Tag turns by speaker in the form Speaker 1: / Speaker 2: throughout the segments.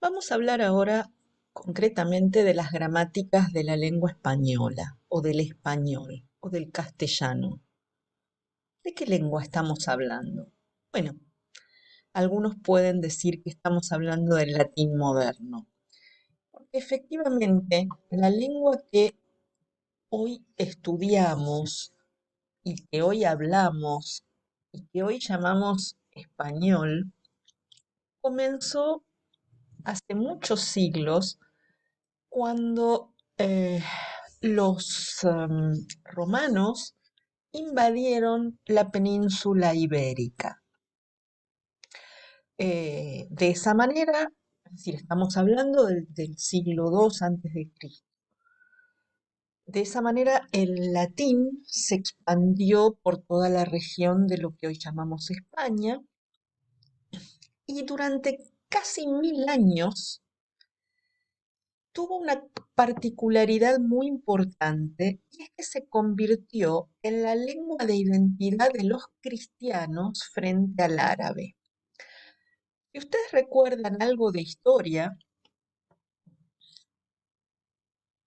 Speaker 1: Vamos a hablar ahora concretamente de las gramáticas de la lengua española, o del español, o del castellano. ¿De qué lengua estamos hablando? Bueno, algunos pueden decir que estamos hablando del latín moderno, porque efectivamente la lengua que hoy estudiamos y que hoy hablamos y que hoy llamamos español, comenzó hace muchos siglos cuando los romanos invadieron la península ibérica. De esa manera, es decir, estamos hablando del siglo II antes de Cristo. De esa manera, el latín se expandió por toda la región de lo que hoy llamamos España y durante casi 1000 años tuvo una particularidad muy importante y es que se convirtió en la lengua de identidad de los cristianos frente al árabe. Si ustedes recuerdan algo de historia,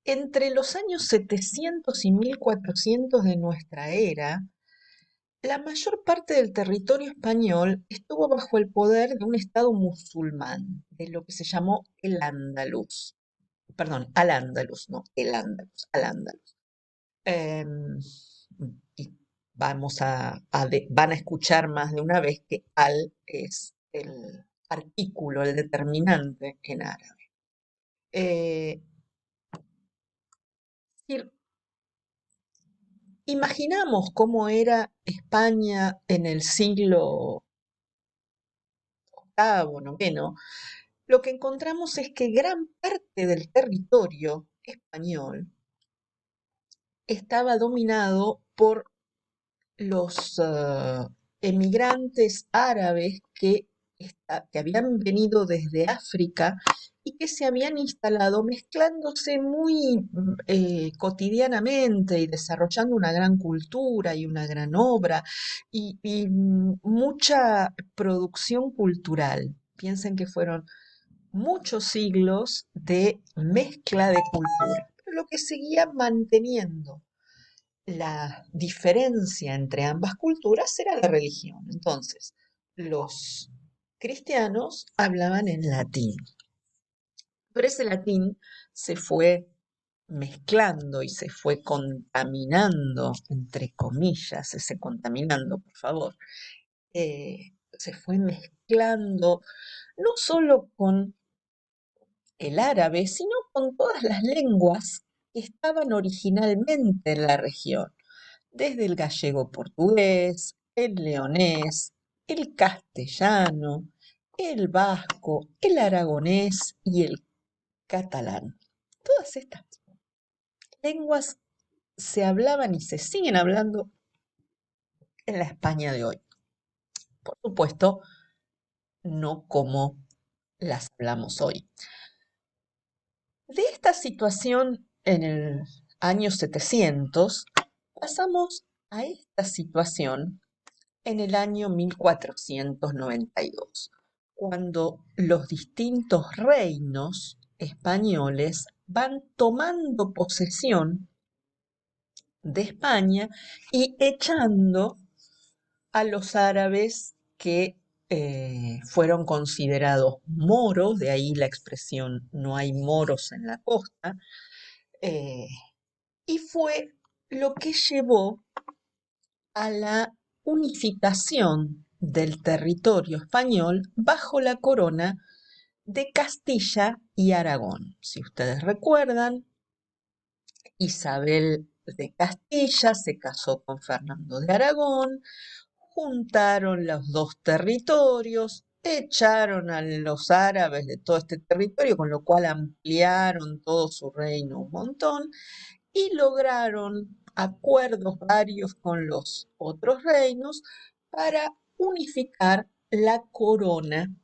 Speaker 1: entre los años 700 y 1400 de nuestra era, la mayor parte del territorio español estuvo bajo el poder de un estado musulmán, de lo que se llamó el Andaluz. Perdón, al-Ándalus, no, el Andaluz, al-Ándalus. Y van a escuchar más de una vez que al es el artículo, el determinante en árabe. Eh, decir, imaginamos cómo era España en el siglo octavo, noveno. Lo que encontramos es que gran parte del territorio español estaba dominado por los emigrantes árabes que habían venido desde África y que se habían instalado mezclándose muy cotidianamente y desarrollando una gran cultura y una gran obra y mucha producción cultural. Piensen que fueron muchos siglos de mezcla de cultura, pero lo que seguía manteniendo la diferencia entre ambas culturas era la religión. Entonces, los cristianos hablaban en latín, pero ese latín se fue mezclando y se fue contaminando, entre comillas, ese contaminando, por favor, se fue mezclando no solo con el árabe, sino con todas las lenguas que estaban originalmente en la región, desde el gallego portugués, el leonés, el castellano, el vasco, el aragonés y el catalán. Todas estas lenguas se hablaban y se siguen hablando en la España de hoy. Por supuesto, no como las hablamos hoy. De esta situación en el año 700 pasamos a esta situación en el año 1492, cuando los distintos reinos españoles van tomando posesión de España y echando a los árabes que fueron considerados moros, de ahí la expresión no hay moros en la costa, eh, y fue lo que llevó a la unificación del territorio español bajo la corona de Castilla y Aragón. Si ustedes recuerdan, Isabel de Castilla se casó con Fernando de Aragón, juntaron los dos territorios, echaron a los árabes de todo este territorio, con lo cual ampliaron todo su reino un montón y lograron acuerdos varios con los otros reinos para unificar la corona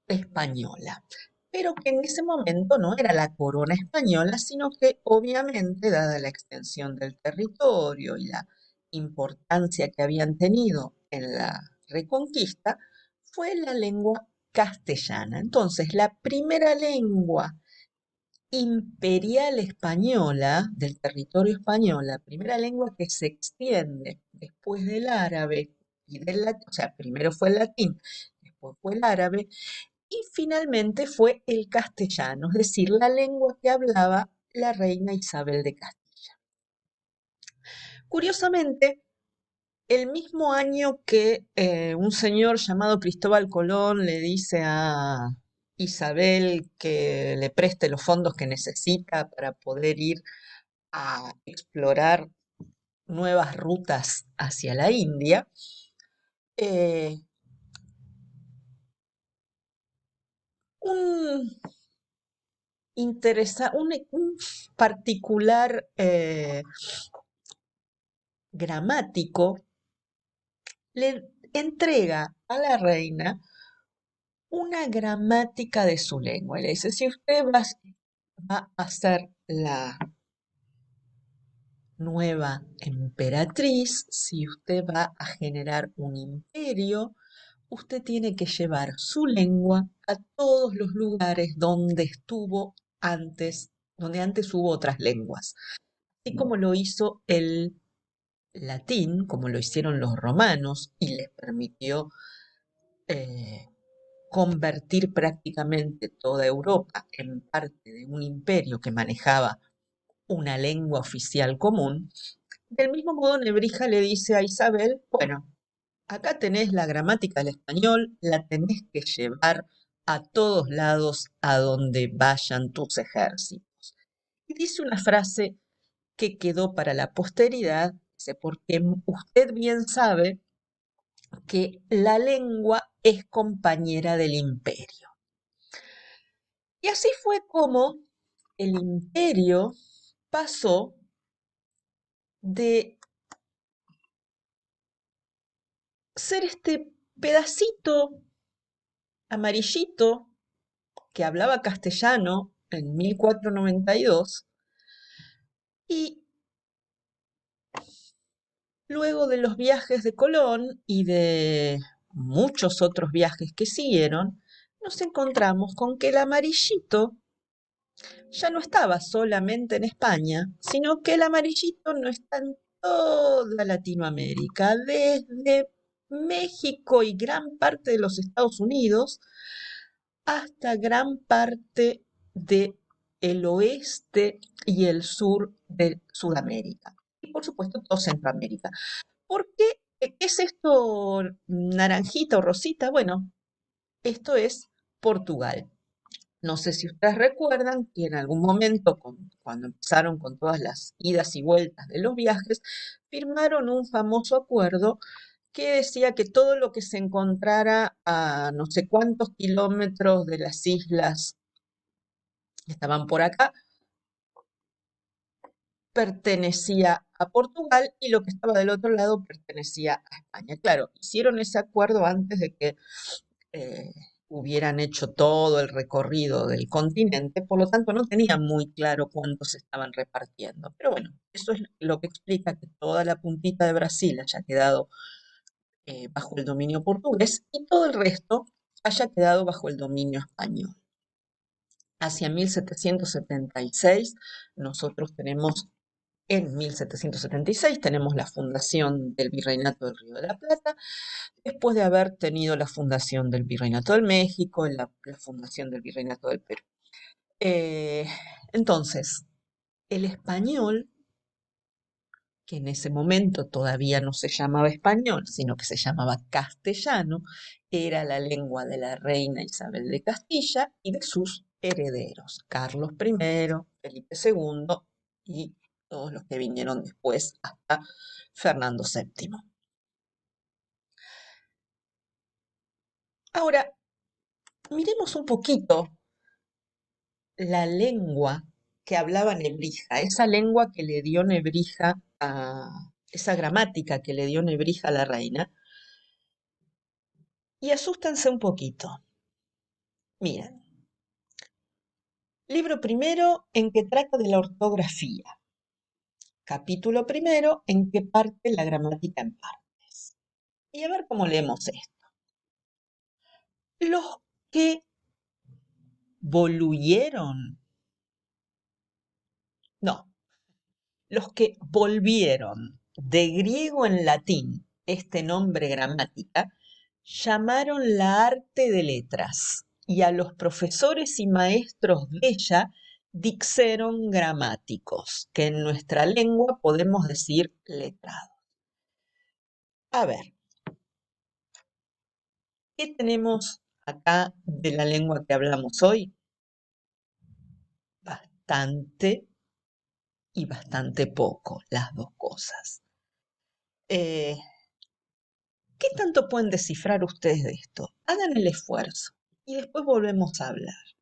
Speaker 1: española, pero que en ese momento no era la corona española, sino que obviamente, dada la extensión del territorio y la importancia que habían tenido en la reconquista, fue la lengua castellana. Entonces, la primera lengua imperial española, del territorio español, la primera lengua que se extiende después del árabe y del latín, o sea, primero fue el latín, después fue el árabe, y finalmente fue el castellano, es decir, la lengua que hablaba la reina Isabel de Castilla. Curiosamente, el mismo año que un señor llamado Cristóbal Colón le dice a Isabel que le preste los fondos que necesita para poder ir a explorar nuevas rutas hacia la India, eh, un, un particular gramático le entrega a la reina una gramática de su lengua. Y le dice, si usted va a ser la nueva emperatriz, si usted va a generar un imperio, usted tiene que llevar su lengua a todos los lugares donde estuvo antes, donde antes hubo otras lenguas. Así como lo hizo el latín, como lo hicieron los romanos, y les permitió eh, convertir prácticamente toda Europa en parte de un imperio que manejaba una lengua oficial común. Del mismo modo, Nebrija le dice a Isabel, bueno, acá tenés la gramática del español, la tenés que llevar a todos lados a donde vayan tus ejércitos. Y dice una frase que quedó para la posteridad, dice, porque usted bien sabe que la lengua es compañera del imperio. Y así fue como el imperio pasó de ser este pedacito amarillito que hablaba castellano en 1492 y luego de los viajes de Colón y de muchos otros viajes que siguieron, nos encontramos con que el amarillito ya no estaba solamente en España, sino que el amarillito no está en toda Latinoamérica, desde México y gran parte de los Estados Unidos hasta gran parte de el oeste y el sur de Sudamérica. Y por supuesto todo Centroamérica. ¿Por qué? ¿Qué es esto naranjita o rosita? Bueno, esto es Portugal. No sé si ustedes recuerdan que en algún momento, cuando empezaron con todas las idas y vueltas de los viajes, firmaron un famoso acuerdo que decía que todo lo que se encontrara a no sé cuántos kilómetros de las islas que estaban por acá pertenecía a Portugal y lo que estaba del otro lado pertenecía a España. Claro, hicieron ese acuerdo antes de que eh, hubieran hecho todo el recorrido del continente, por lo tanto no tenían muy claro cuántos se estaban repartiendo. Pero bueno, eso es lo que explica que toda la puntita de Brasil haya quedado bajo el dominio portugués y todo el resto haya quedado bajo el dominio español. Hacia 1776 nosotros tenemos, en 1776 tenemos la fundación del Virreinato del Río de la Plata, después de haber tenido la fundación del Virreinato del México, la fundación del Virreinato del Perú. Eh, entonces, el español, que en ese momento todavía no se llamaba español, sino que se llamaba castellano, era la lengua de la reina Isabel de Castilla y de sus herederos, Carlos I, Felipe II y todos los que vinieron después hasta Fernando VII. Ahora, miremos un poquito la lengua que hablaba Nebrija, esa lengua que le dio Nebrija a esa gramática que le dio Nebrija a la reina, y asústense un poquito. Miren, libro primero en que trata de la ortografía, capítulo primero en que parte la gramática en partes. Y a ver cómo leemos esto. Los que voluyeron, no, los que volvieron de griego en latín este nombre gramática, llamaron la arte de letras y a los profesores y maestros de ella dixeron gramáticos, que en nuestra lengua podemos decir letrados. A ver, ¿qué tenemos acá de la lengua que hablamos hoy? Bastante y bastante poco, las dos cosas. Eh, ¿Qué tanto pueden descifrar ustedes de esto? Hagan el esfuerzo y después volvemos a hablar.